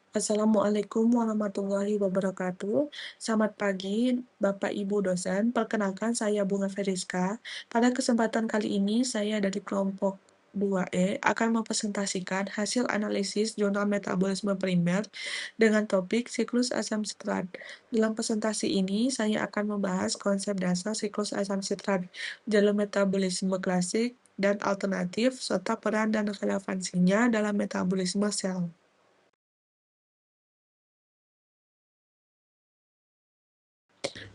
Assalamualaikum warahmatullahi wabarakatuh. Selamat pagi, Bapak Ibu dosen. Perkenalkan saya Bunga Feriska. Pada kesempatan kali ini, saya dari kelompok 2E akan mempresentasikan hasil analisis jurnal metabolisme primer dengan topik siklus asam sitrat. Dalam presentasi ini, saya akan membahas konsep dasar siklus asam sitrat, jalur metabolisme klasik dan alternatif, serta peran dan relevansinya dalam metabolisme sel.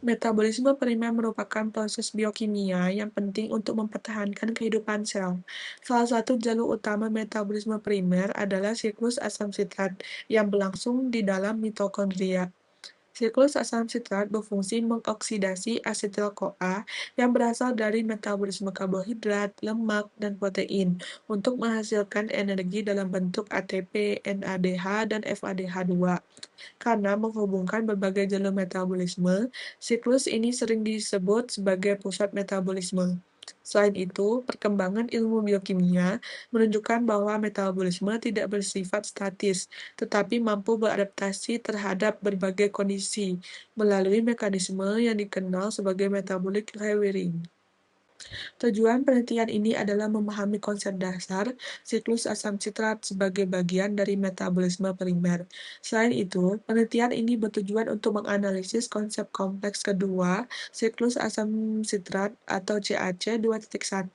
Metabolisme primer merupakan proses biokimia yang penting untuk mempertahankan kehidupan sel. Salah satu jalur utama metabolisme primer adalah siklus asam sitrat yang berlangsung di dalam mitokondria. Siklus asam sitrat berfungsi mengoksidasi asetil-CoA yang berasal dari metabolisme karbohidrat, lemak, dan protein untuk menghasilkan energi dalam bentuk ATP, NADH, dan FADH2. Karena menghubungkan berbagai jalur metabolisme, siklus ini sering disebut sebagai pusat metabolisme. Selain itu, perkembangan ilmu biokimia menunjukkan bahwa metabolisme tidak bersifat statis, tetapi mampu beradaptasi terhadap berbagai kondisi melalui mekanisme yang dikenal sebagai metabolic rewiring. Tujuan penelitian ini adalah memahami konsep dasar siklus asam sitrat sebagai bagian dari metabolisme primer. Selain itu, penelitian ini bertujuan untuk menganalisis konsep kompleks kedua siklus asam sitrat atau CAC 2.1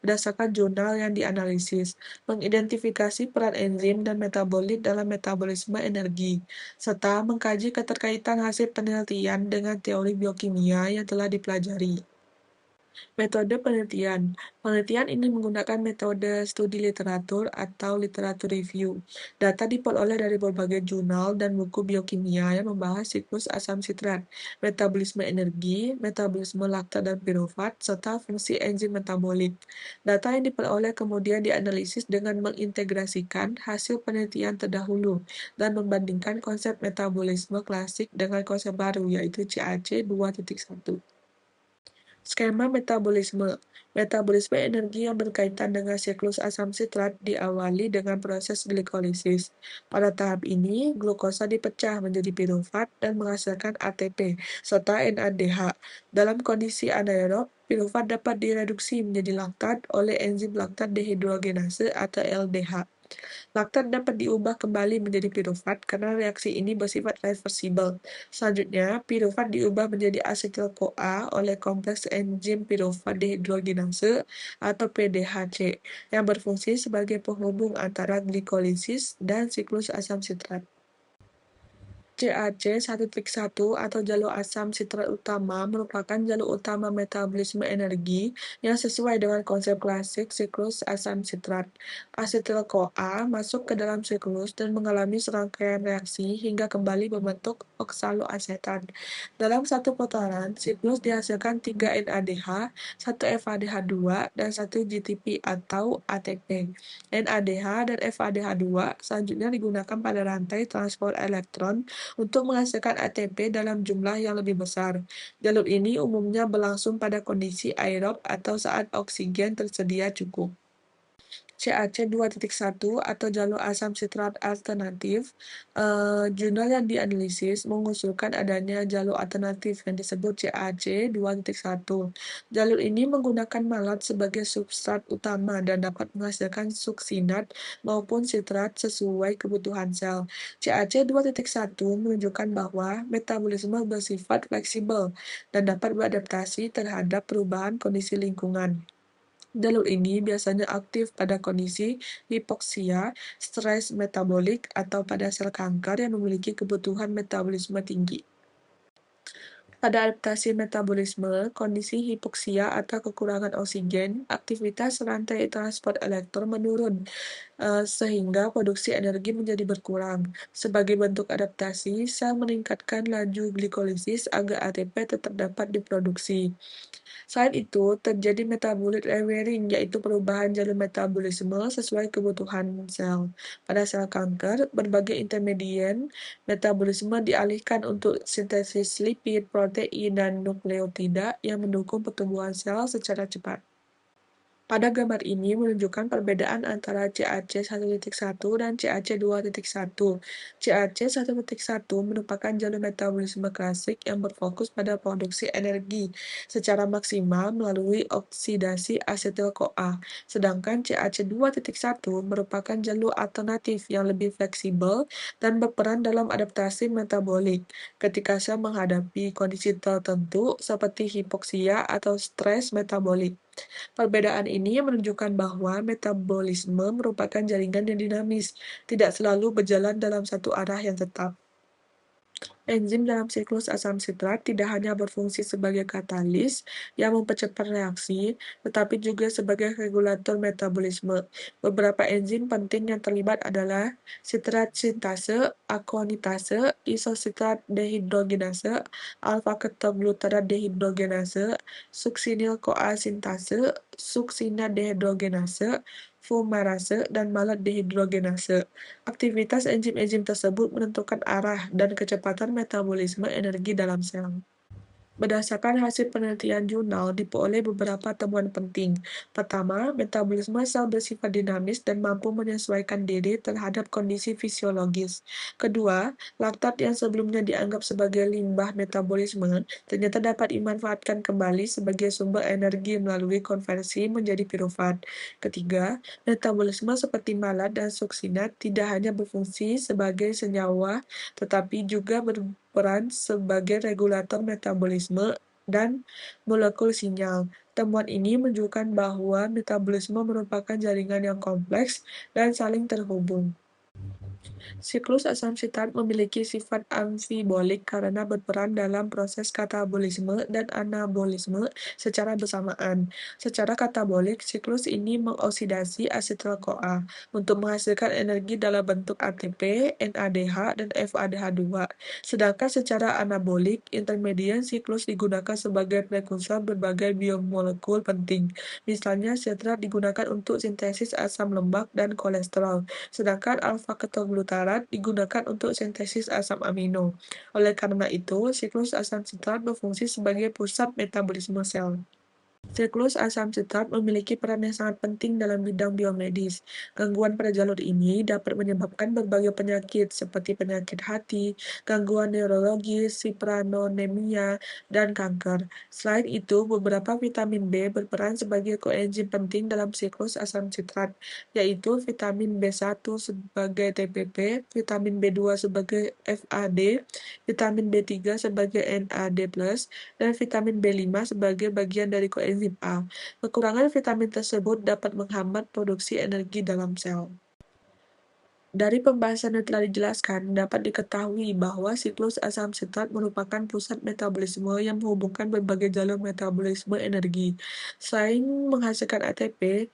berdasarkan jurnal yang dianalisis, mengidentifikasi peran enzim dan metabolit dalam metabolisme energi, serta mengkaji keterkaitan hasil penelitian dengan teori biokimia yang telah dipelajari. Metode penelitian. Penelitian ini menggunakan metode studi literatur atau literatur review. Data diperoleh dari berbagai jurnal dan buku biokimia yang membahas siklus asam sitrat, metabolisme energi, metabolisme laktat dan pirufat, serta fungsi enzim metabolik. Data yang diperoleh kemudian dianalisis dengan mengintegrasikan hasil penelitian terdahulu dan membandingkan konsep metabolisme klasik dengan konsep baru, yaitu CAC 2.1. Skema metabolisme. Metabolisme energi yang berkaitan dengan siklus asam sitrat diawali dengan proses glikolisis. Pada tahap ini, glukosa dipecah menjadi pirufat dan menghasilkan ATP serta NADH. Dalam kondisi anaerob, pirufat dapat direduksi menjadi laktat oleh enzim laktat dehidrogenase atau LDH. Laktat dapat diubah kembali menjadi pirufat karena reaksi ini bersifat reversibel. Selanjutnya, pirufat diubah menjadi asetil-CoA oleh kompleks enzim pirufat dehidrogenase atau PDHC yang berfungsi sebagai penghubung antara glikolisis dan siklus asam sitrat. CAC 1.1 atau jalur asam sitrat utama merupakan jalur utama metabolisme energi yang sesuai dengan konsep klasik siklus asam sitrat. Asetil-CoA masuk ke dalam siklus dan mengalami serangkaian reaksi hingga kembali membentuk oksaloasetan. Dalam satu putaran, siklus dihasilkan 3 NADH, 1 FADH2, dan 1 GTP atau ATP. NADH dan FADH2 selanjutnya digunakan pada rantai transport elektron untuk menghasilkan ATP dalam jumlah yang lebih besar. Jalur ini umumnya berlangsung pada kondisi aerob atau saat oksigen tersedia cukup. CAC 2.1 atau jalur asam sitrat alternatif, jurnal yang dianalisis mengusulkan adanya jalur alternatif yang disebut CAC 2.1. Jalur ini menggunakan malat sebagai substrat utama dan dapat menghasilkan suksinat maupun sitrat sesuai kebutuhan sel. CAC 2.1 menunjukkan bahwa metabolisme bersifat fleksibel dan dapat beradaptasi terhadap perubahan kondisi lingkungan. Jalur ini biasanya aktif pada kondisi hipoksia, stres metabolik, atau pada sel kanker yang memiliki kebutuhan metabolisme tinggi. Pada adaptasi metabolisme, kondisi hipoksia atau kekurangan oksigen, aktivitas rantai transport elektron menurun, sehingga produksi energi menjadi berkurang. Sebagai bentuk adaptasi, sel meningkatkan laju glikolisis agar ATP tetap dapat diproduksi. Selain itu, terjadi metabolic rewiring, yaitu perubahan jalur metabolisme sesuai kebutuhan sel. Pada sel kanker, berbagai intermedian metabolisme dialihkan untuk sintesis lipid, protein, dan nukleotida yang mendukung pertumbuhan sel secara cepat. Pada gambar ini menunjukkan perbedaan antara CAC 1.1 dan CAC 2.1. CAC 1.1 merupakan jalur metabolisme klasik yang berfokus pada produksi energi secara maksimal melalui oksidasi asetil-CoA. Sedangkan CAC 2.1 merupakan jalur alternatif yang lebih fleksibel dan berperan dalam adaptasi metabolik ketika sel menghadapi kondisi tertentu seperti hipoksia atau stres metabolik. Perbedaan ini menunjukkan bahwa metabolisme merupakan jaringan yang dinamis, tidak selalu berjalan dalam satu arah yang tetap. Enzim dalam siklus asam sitrat tidak hanya berfungsi sebagai katalis yang mempercepat reaksi, tetapi juga sebagai regulator metabolisme. Beberapa enzim penting yang terlibat adalah sitrat sintase, akonitase, isositrat dehidrogenase, alfa-ketoglutarate dehidrogenase, suksinil-CoA sintase, suksinat dehidrogenase, fumarase, dan malat dehidrogenase. Aktivitas enzim-enzim tersebut menentukan arah dan kecepatan metabolisme energi dalam sel. Berdasarkan hasil penelitian jurnal, diperoleh beberapa temuan penting. Pertama, metabolisme sel bersifat dinamis dan mampu menyesuaikan diri terhadap kondisi fisiologis. Kedua, laktat yang sebelumnya dianggap sebagai limbah metabolisme ternyata dapat dimanfaatkan kembali sebagai sumber energi melalui konversi menjadi pirufat. Ketiga, metabolisme seperti malat dan suksinat tidak hanya berfungsi sebagai senyawa, tetapi juga berperan sebagai regulator metabolisme dan molekul sinyal. Temuan ini menunjukkan bahwa metabolisme merupakan jaringan yang kompleks dan saling terhubung. Siklus asam sitrat memiliki sifat amfibolik karena berperan dalam proses katabolisme dan anabolisme secara bersamaan. Secara katabolik, siklus ini mengoksidasi asetil-CoA untuk menghasilkan energi dalam bentuk ATP, NADH, dan FADH2. Sedangkan secara anabolik, intermedian siklus digunakan sebagai prekursor berbagai biomolekul penting. Misalnya, sitrat digunakan untuk sintesis asam lemak dan kolesterol, sedangkan alfa-ketoglutarate digunakan untuk sintesis asam amino. Oleh karena itu, siklus asam sitrat berfungsi sebagai pusat metabolisme sel. Siklus asam sitrat memiliki peran yang sangat penting dalam bidang biomedis. Gangguan pada jalur ini dapat menyebabkan berbagai penyakit seperti penyakit hati, gangguan neurologis, hiperanonemia, dan kanker. Selain itu, beberapa vitamin B berperan sebagai koenzim penting dalam siklus asam sitrat, yaitu vitamin B1 sebagai TPP, vitamin B2 sebagai FAD, vitamin B3 sebagai NAD+, dan vitamin B5 sebagai bagian dari koenzim A. Kekurangan vitamin tersebut dapat menghambat produksi energi dalam sel. Dari pembahasan yang telah dijelaskan, dapat diketahui bahwa siklus asam sitrat merupakan pusat metabolisme yang menghubungkan berbagai jalur metabolisme energi. Selain menghasilkan ATP,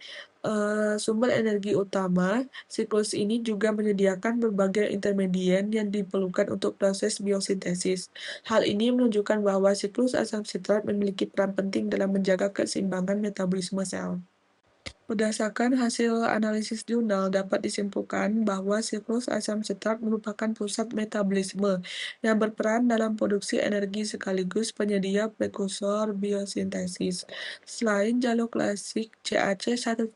sumber energi utama, siklus ini juga menyediakan berbagai intermedian yang diperlukan untuk proses biosintesis. Hal ini menunjukkan bahwa siklus asam sitrat memiliki peran penting dalam menjaga keseimbangan metabolisme sel. Berdasarkan hasil analisis jurnal, dapat disimpulkan bahwa siklus asam sitrat merupakan pusat metabolisme yang berperan dalam produksi energi sekaligus penyedia prekursor biosintesis. Selain jalur klasik CAC 1.1,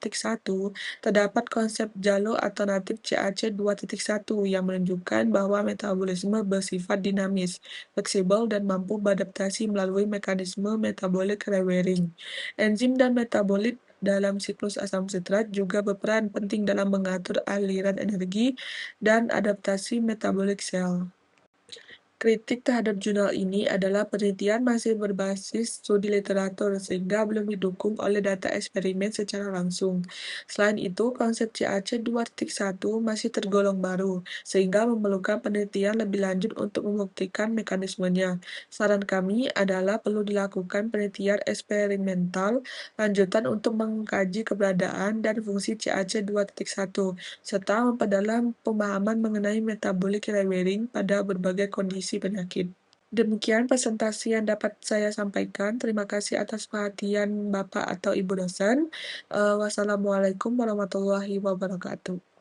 terdapat konsep jalur alternatif CAC 2.1 yang menunjukkan bahwa metabolisme bersifat dinamis, fleksibel, dan mampu beradaptasi melalui mekanisme metabolic rewiring. Enzim dan metabolit dalam siklus asam sitrat juga berperan penting dalam mengatur aliran energi dan adaptasi metabolik sel. Kritik terhadap jurnal ini adalah penelitian masih berbasis studi literatur sehingga belum didukung oleh data eksperimen secara langsung. Selain itu, konsep CAC 2.1 masih tergolong baru, sehingga memerlukan penelitian lebih lanjut untuk membuktikan mekanismenya. Saran kami adalah perlu dilakukan penelitian eksperimental lanjutan untuk mengkaji keberadaan dan fungsi CAC 2.1 serta memperdalam pemahaman mengenai metabolic rewiring pada berbagai kondisi penyakit. Demikian presentasi yang dapat saya sampaikan. Terima kasih atas perhatian Bapak atau Ibu dosen. Wassalamualaikum warahmatullahi wabarakatuh.